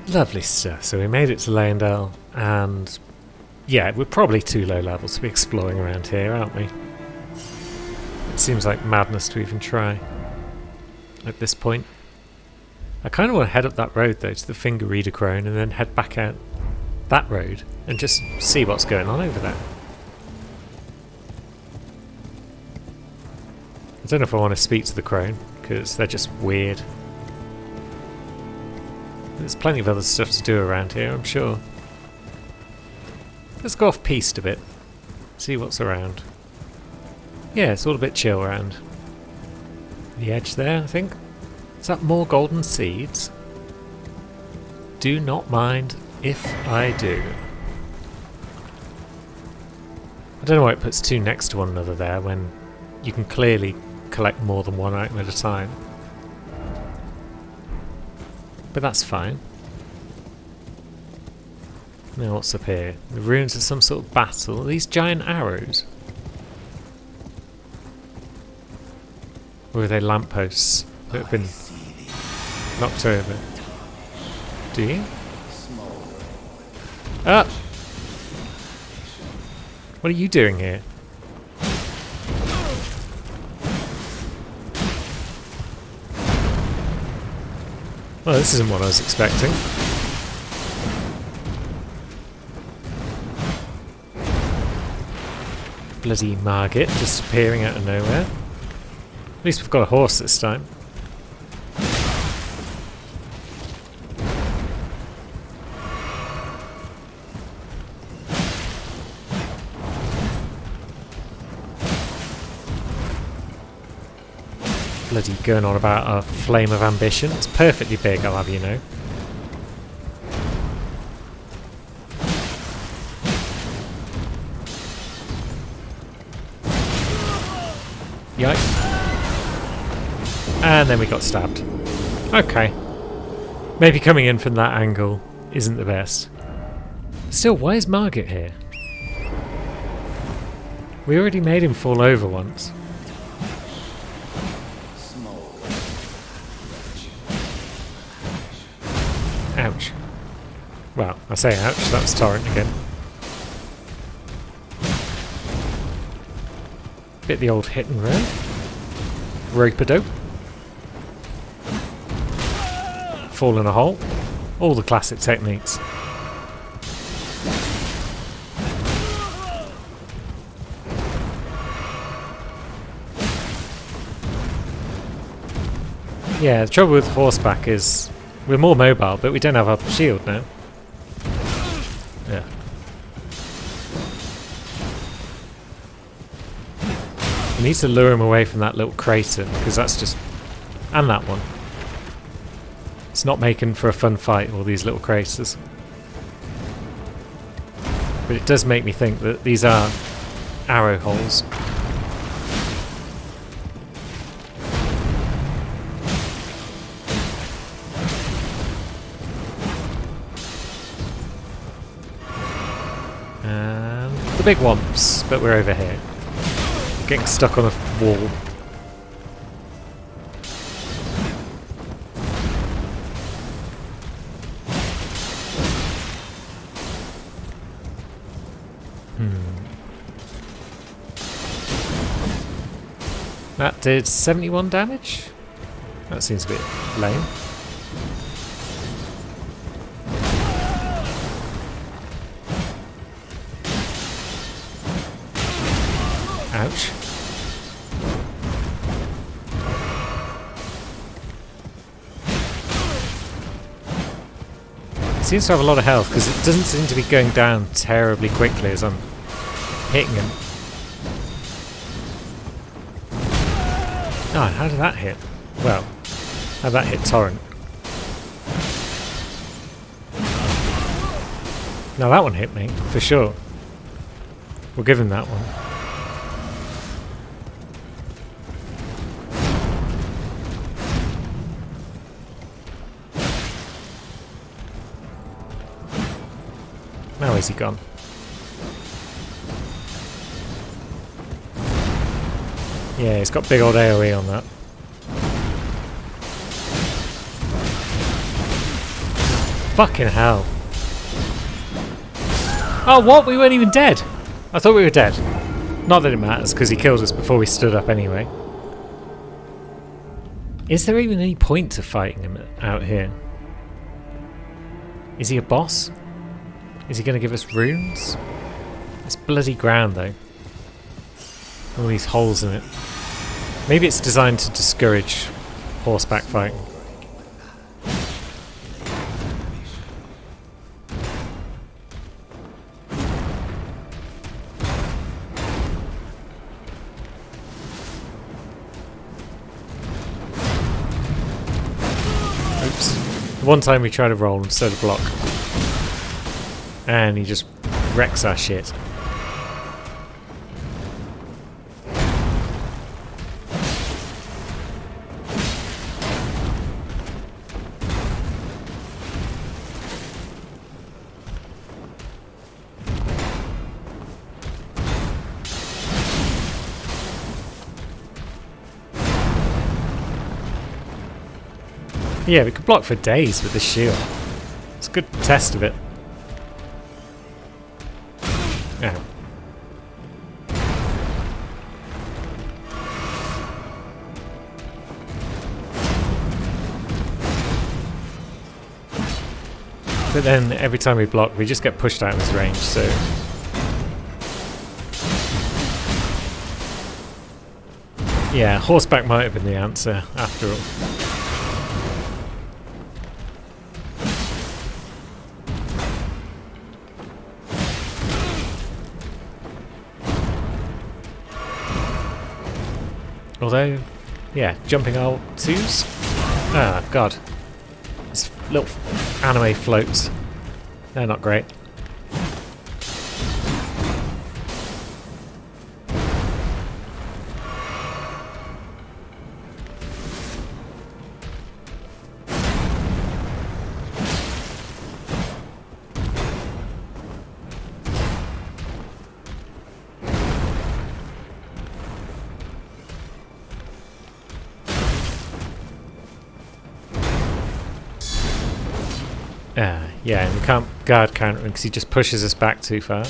Lovely stuff. So we made it to Leyendell, and yeah, we're probably too low level to be exploring around here, aren't we? It seems like madness to even try at this point. I kind of want to head up that road though to the Finger Reader Crone and then head back out that road and just see what's going on over there. I don't know if I want to speak to the Crone because they're just weird. There's plenty of other stuff to do around here, I'm sure. Let's go off piste a bit, see what's around. Yeah, it's all a bit chill around the edge there, I think. Is that more golden seeds? Do not mind if I do. I don't know why it puts two next to one another there when you can clearly collect more than one item at a time. But that's fine. Now what's up here? The ruins of some sort of battle. Are these giant arrows? Or are they lampposts that have been knocked over? Do you? Ah! What are you doing here? Well, this isn't what I was expecting. Bloody Margit just appearing out of nowhere. At least we've got a horse this time. Bloody going on about a flame of ambition. It's perfectly big, I'll have you know. Yikes. And then we got stabbed. Okay. Maybe coming in from that angle isn't the best. Still, why is Margit here? We already made him fall over once. Ouch. Well, I say ouch, that was Torrent again. Bit the old hit and run. Rope-a-dope. Fall in a hole. All the classic techniques. Yeah, the trouble with horseback is we're more mobile, but we don't have our shield now. Yeah. We need to lure him away from that little crater, because that's just... and that one. It's not making for a fun fight, all these little craters. But it does make me think that these are arrow holes. And the big womps, but we're over here. Getting stuck on a wall. That did 71 damage? That seems a bit lame. Ouch. It seems to have a lot of health because it doesn't seem to be going down terribly quickly as I'm hitting him. Oh, how did that hit? Well, how did that hit Torrent? Now that one hit me, for sure. We'll give him that one. Now is he gone? Yeah, he's got big old AoE on that. Fucking hell. Oh, what? We weren't even dead. I thought we were dead. Not that it matters, because he killed us before we stood up anyway. Is there even any point to fighting him out here? Is he a boss? Is he going to give us runes? It's bloody ground, though. All these holes in it. Maybe it's designed to discourage horseback fighting. One time we tried to roll instead of block, and he just wrecks our shit. Yeah, we could block for days with this shield. It's a good test of it. Yeah. But then every time we block, we just get pushed out of his range, so... Yeah, horseback might have been the answer, after all. Although, yeah, jumping R2s? Ah, God. These little anime floats. They're not great. Yeah, and we can't guard counter him because he just pushes us back too far.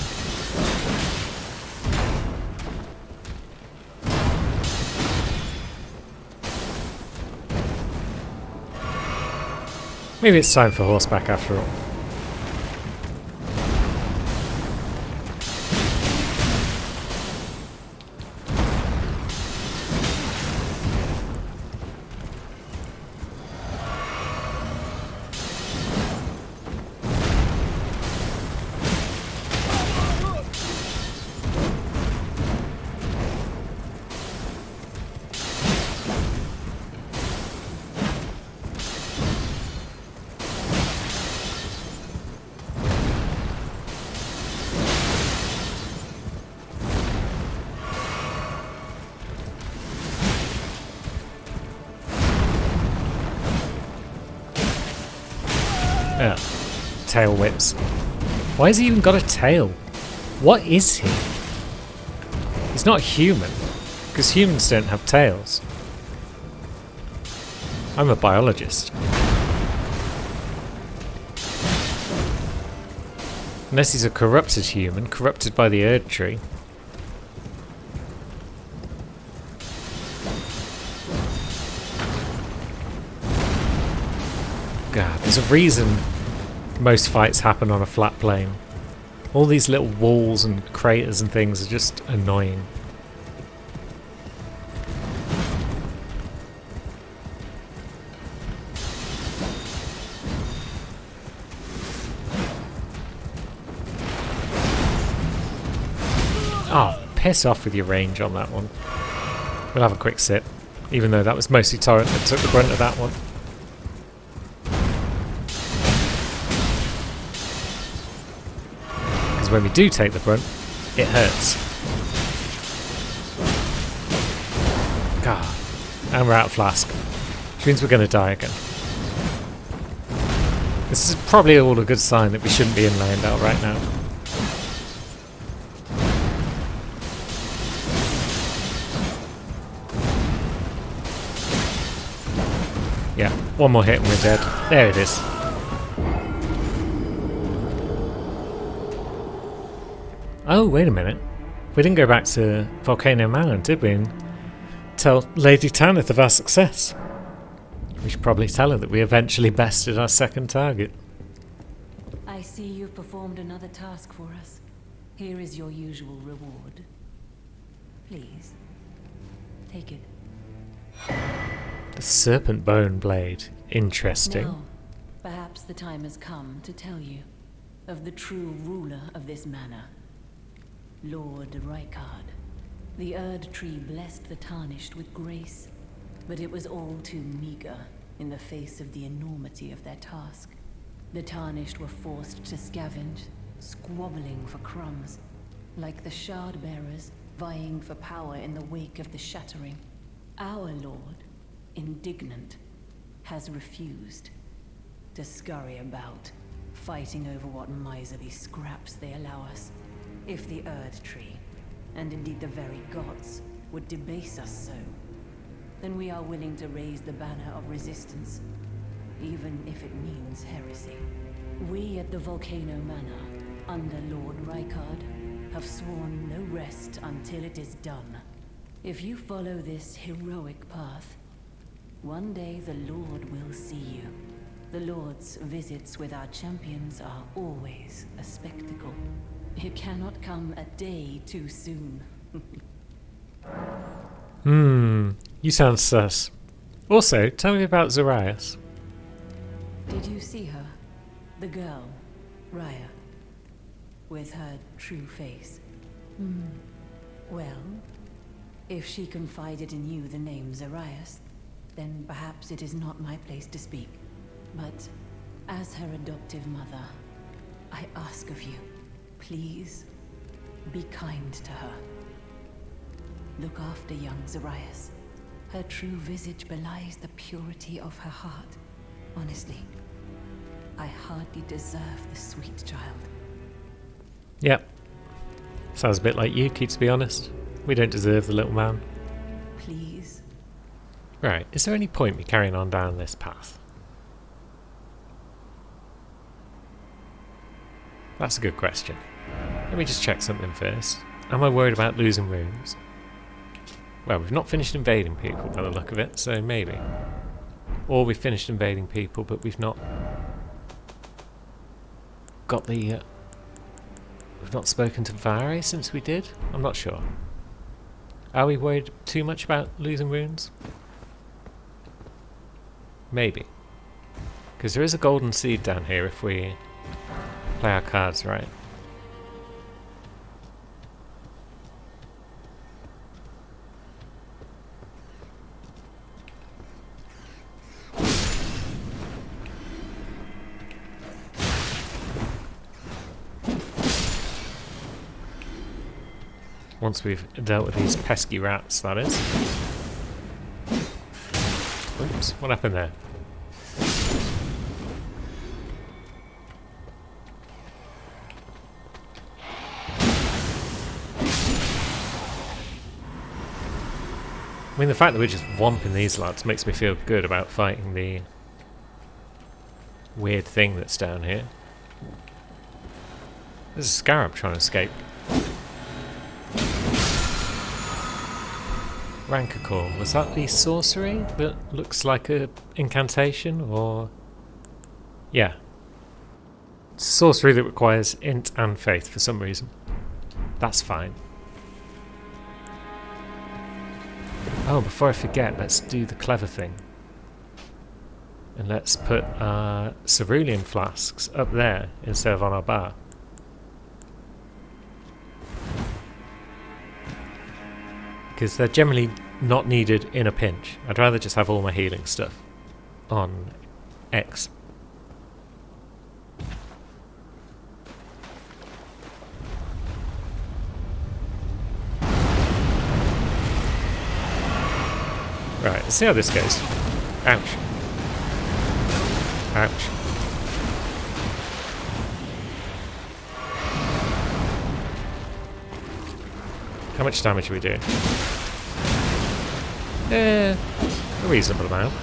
Maybe it's time for horseback after all. Tail whips. Why has he even got a tail? What is he? He's not human, because humans don't have tails. I'm a biologist. Unless he's a corrupted human, corrupted by the Erd Tree. God, there's a reason most fights happen on a flat plane. All these little walls and craters and things are just annoying. Oh, piss off with your range on that one. We'll have a quick sit, even though that was mostly Torrent that took the brunt of that one. When we do take the brunt, it hurts. God. And we're out of flask. Which means we're going to die again. This is probably all a good sign that we shouldn't be in Leyendell right now. Yeah, one more hit and we're dead. There it is. Oh, wait a minute. We didn't go back to Volcano Manor, did we? And tell Lady Tanith of our success. We should probably tell her that we eventually bested our second target. I see you've performed another task for us. Here is your usual reward. Please, take it. The serpent bone blade. Interesting. Now, perhaps the time has come to tell you of the true ruler of this manor, Lord Rykard. The Erd Tree blessed the Tarnished with grace, but it was all too meager in the face of the enormity of their task. The Tarnished were forced to scavenge, squabbling for crumbs, like the Shard Bearers vying for power in the wake of the Shattering. Our Lord, indignant, has refused to scurry about, fighting over what miserly scraps they allow us. If the Erd Tree, and indeed the very gods, would debase us so, then we are willing to raise the banner of resistance, even if it means heresy. We at the Volcano Manor, under Lord Rykard, have sworn no rest until it is done. If you follow this heroic path, one day the Lord will see you. The Lord's visits with our champions are always a spectacle. It cannot come a day too soon. You sound sus. Also, tell me about Zarias. Did you see her? The girl, Raya, with her true face. Well, if she confided in you the name Zarias, then perhaps it is not my place to speak. But as her adoptive mother, I ask of you, please be kind to her. Look after young Zarias. Her true visage belies the purity of her heart. Honestly, I hardly deserve the sweet child. Yep. Sounds a bit like Yuki, to be honest. We don't deserve the little man. Please. Right, is there any point me carrying on down this path? That's a good question. Let me just check something first. Am I worried about losing runes? Well, we've not finished invading people by the look of it, so maybe. Or we've finished invading people, but we've not got the... we've not spoken to Vare since we did? I'm not sure. Are we worried too much about losing runes? Maybe. Because there is a golden seed down here if we play our cards right. Once we've dealt with these pesky rats, that is. Oops, what happened there? I mean, the fact that we're just whomping these lads makes me feel good about fighting the weird thing that's down here. There's a scarab trying to escape. Rankacorn, was that the sorcery that looks like a incantation, or... Yeah. It's a sorcery that requires int and faith for some reason. That's fine. Oh, before I forget, let's do the clever thing. And let's put our cerulean flasks up there instead of on our bar. Because they're generally not needed in a pinch. I'd rather just have all my healing stuff on X. Right, let's see how this goes. Ouch. Ouch. How much damage are we doing? A reasonable amount.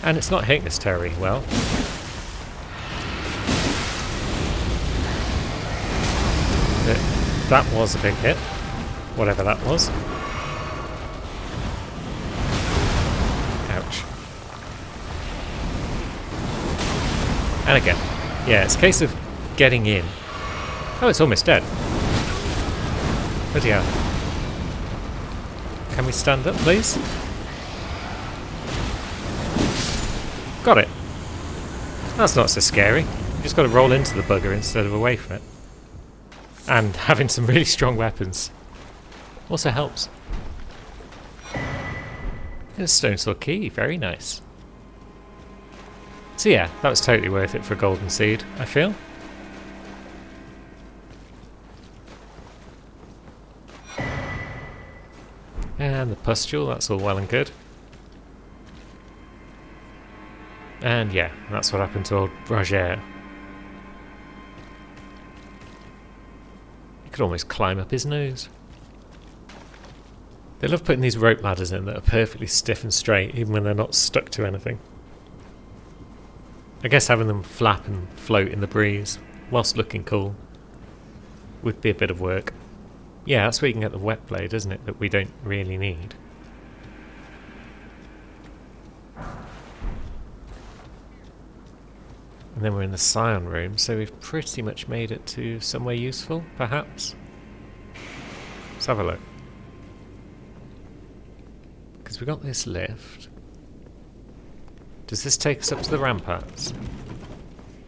And it's not hitting us terribly well. That was a big hit. Whatever that was. Ouch. And again. Yeah, it's a case of getting in. Oh, it's almost dead. Bloody hell. Can we stand up, please? Got it. That's not so scary. You just got to roll into the bugger instead of away from it. And having some really strong weapons also helps. And a stone sword key, very nice. So yeah, that was totally worth it for a golden seed, I feel. And the pustule, that's all well and good. And yeah, that's what happened to old Roger. You could almost climb up his nose. They love putting these rope ladders in that are perfectly stiff and straight, even when they're not stuck to anything. I guess having them flap and float in the breeze, whilst looking cool, would be a bit of work. Yeah, that's where you can get the wet blade, isn't it, that we don't really need. And then we're in the Scion room, so we've pretty much made it to somewhere useful, perhaps. Let's have a look. Because we got this lift. Does this take us up to the ramparts?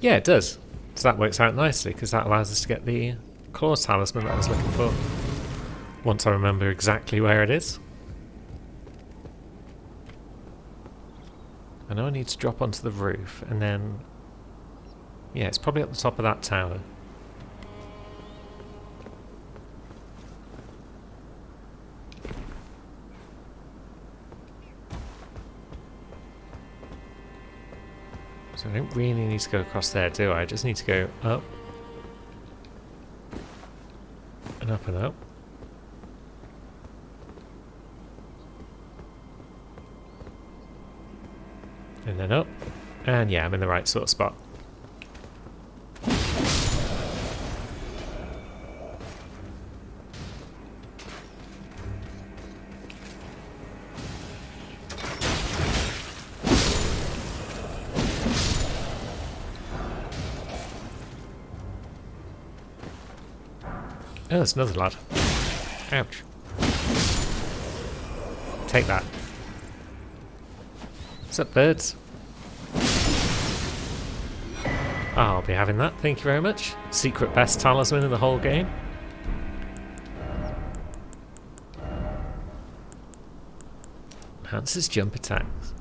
Yeah, it does. So that works out nicely, because that allows us to get the claw talisman that I was looking for. Once I remember exactly where it is. I know I need to drop onto the roof, and then... yeah, it's probably at the top of that tower. So I don't really need to go across there, do I? I just need to go up. And up and up. And then up. And yeah, I'm in the right sort of spot. Oh, there's another lad. Ouch. Take that. What's up, birds? I'll be having that, thank you very much. Secret best talisman in the whole game. Enhances jump attacks.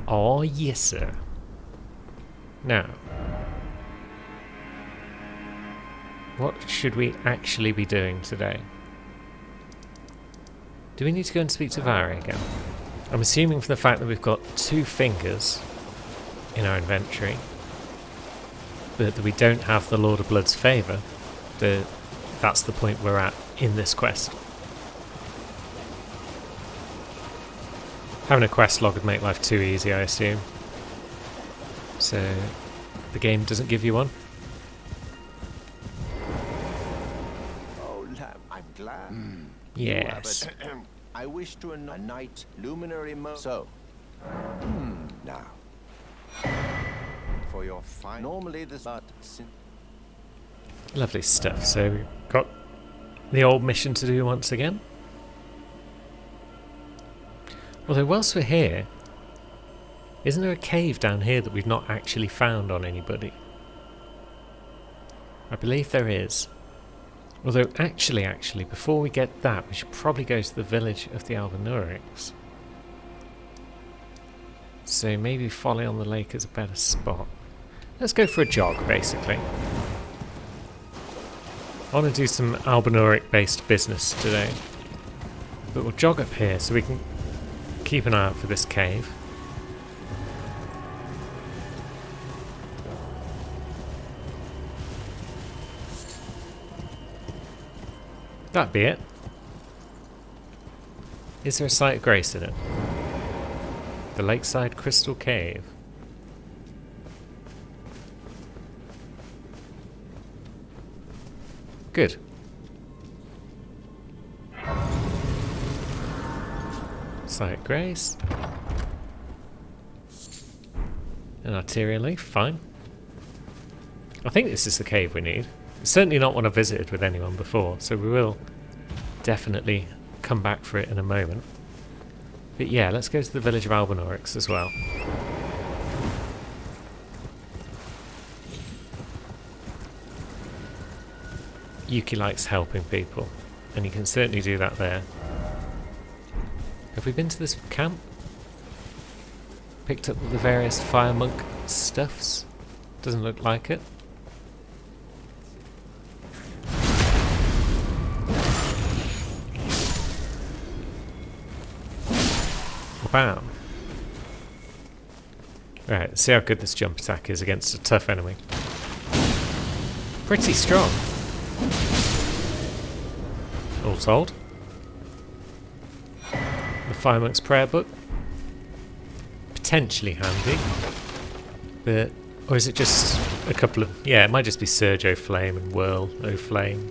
Oh, yes, sir. Now, what should we actually be doing today? Do we need to go and speak to Vari again? I'm assuming from the fact that we've got 2 fingers in our inventory, but that we don't have the Lord of Blood's favour, that's the point we're at in this quest. Having a quest log would make life too easy, I assume. So, the game doesn't give you one? I'm glad. Yes. I wish to a night luminary so. Now. For your fine. Normally this but Lovely stuff. So we've got the old mission to do once again. Although whilst we're here, isn't there a cave down here that we've not actually found on anybody? I believe there is. Although actually, before we get that, we should probably go to the village of the Albinaurics. So maybe Folly on the Lake is a better spot. Let's go for a jog, basically. I want to do some Albinauric-based business today. But we'll jog up here so we can keep an eye out for this cave. That'd be it. Is there a site of grace in it? The Lakeside Crystal Cave. Good. Sight Grace. An Arterial Leaf, fine. I think this is the cave we need. It's certainly not one I've visited with anyone before, so we will definitely come back for it in a moment. But yeah, let's go to the village of Albinorix as well. Yuki likes helping people, and you can certainly do that there. Have we been to this camp? Picked up the various fire monk stuffs? Doesn't look like it. Bam. Right, let's see how good this jump attack is against a tough enemy. Pretty strong. All told. The Fire Monk's Prayer Book. Potentially handy. But, or is it just a couple of... Yeah, it might just be Surge O'Flame and Whirl O'Flame.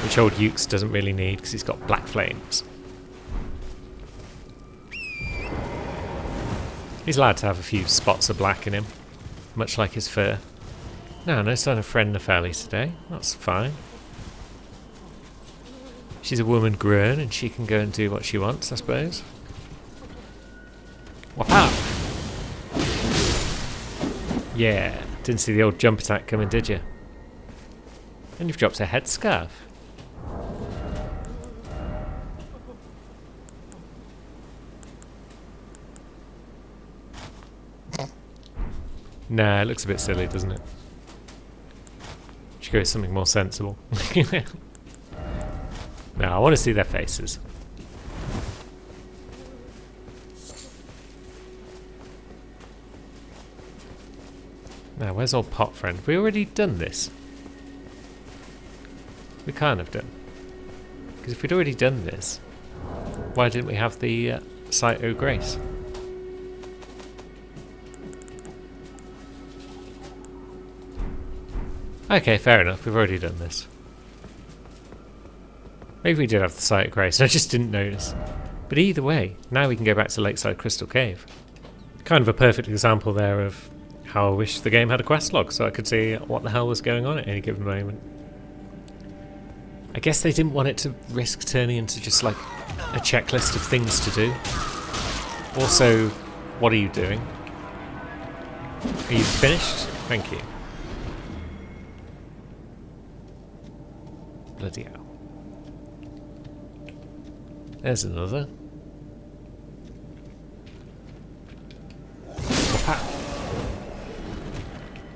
Which old Ukes doesn't really need because he's got Black Flames. He's allowed to have a few spots of black in him, much like his fur. No sign of friend Nepheli today. That's fine. She's a woman grown and she can go and do what she wants, I suppose. Wow! Yeah, didn't see the old jump attack coming, did you? And you've dropped a headscarf. Nah, it looks a bit silly, doesn't it? Should go with something more sensible. No, I want to see their faces. Now, where's old pot friend? Have we already done this? We can't have done. Because if we'd already done this, why didn't we have the Sight O' Grace? Okay, fair enough. We've already done this. Maybe we did have the Sight of Grace, I just didn't notice. But either way, now we can go back to Lakeside Crystal Cave. Kind of a perfect example there of how I wish the game had a quest log, so I could see what the hell was going on at any given moment. I guess they didn't want it to risk turning into just like a checklist of things to do. Also, what are you doing? Are you finished? Thank you. Bloody hell. There's another. Wha-pow.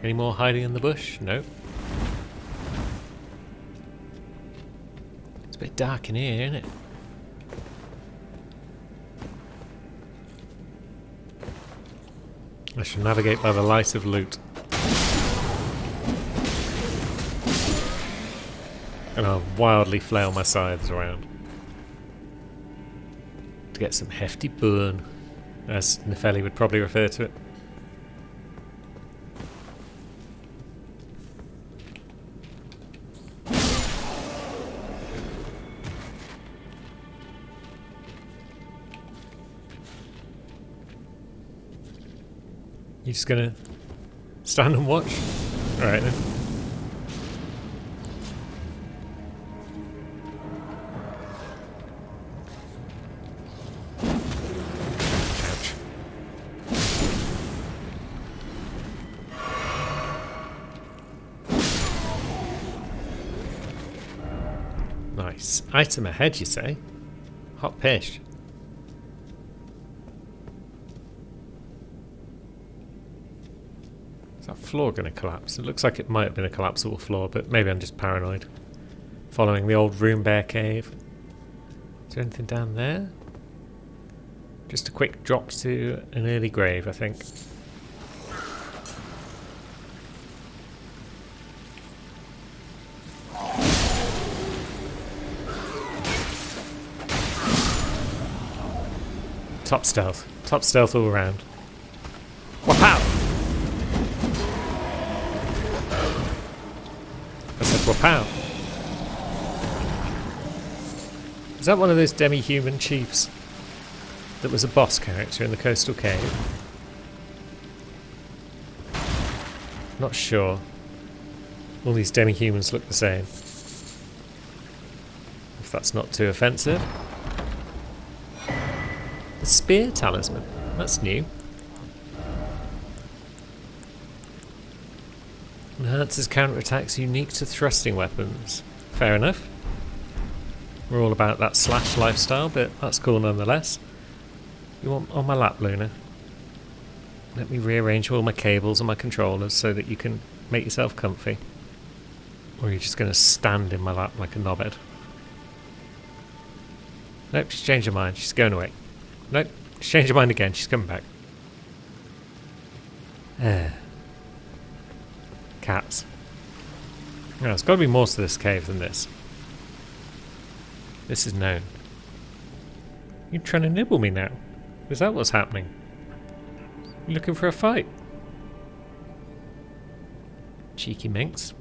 Any more hiding in the bush? No. It's a bit dark in here, isn't it? I shall navigate by the light of loot. And I'll wildly flail my scythes around to get some hefty burn, as Nepheli would probably refer to it. You just gonna stand and watch? Alright then. Nice. Item ahead, you say? Hot pish. Is that floor going to collapse? It looks like it might have been a collapsible floor, but maybe I'm just paranoid. Following the old Room Bear cave. Is there anything down there? Just a quick drop to an early grave, I think. Top stealth all around. Wow! Swap out. Is that one of those demi-human chiefs that was a boss character in the Coastal Cave? Not sure. All these demi-humans look the same. If that's not too offensive. The spear talisman. That's new. Enhances counterattacks unique to thrusting weapons. Fair enough. We're all about that slash lifestyle, but that's cool nonetheless. You want on my lap, Luna? Let me rearrange all my cables and my controllers so that you can make yourself comfy. Or are you just going to stand in my lap like a knobhead? Nope, she's changed her mind. She's going away. Nope, she's changed her mind again. She's coming back. Cats. Now, there's got to be more to this cave than this. This is known. You're trying to nibble me now? Is that what's happening? You looking for a fight? Cheeky minx.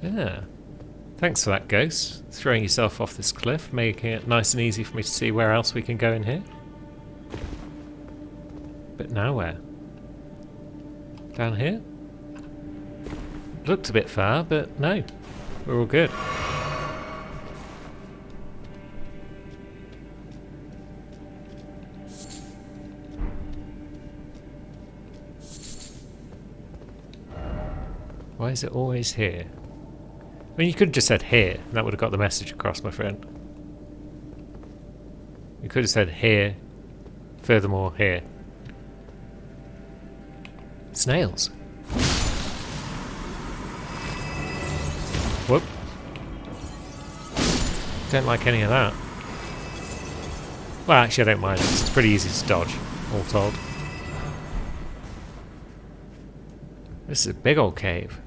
Yeah. Thanks for that, Ghost. Throwing yourself off this cliff, making it nice and easy for me to see where else we can go in here. But now where? Down here? Looked a bit far, but no. We're all good. Why is it always here? I mean, you could have just said here, and that would have got the message across, my friend. You could have said here, furthermore here. Snails. Whoop. Don't like any of that. Well, actually, I don't mind it. It's pretty easy to dodge, all told. This is a big old cave.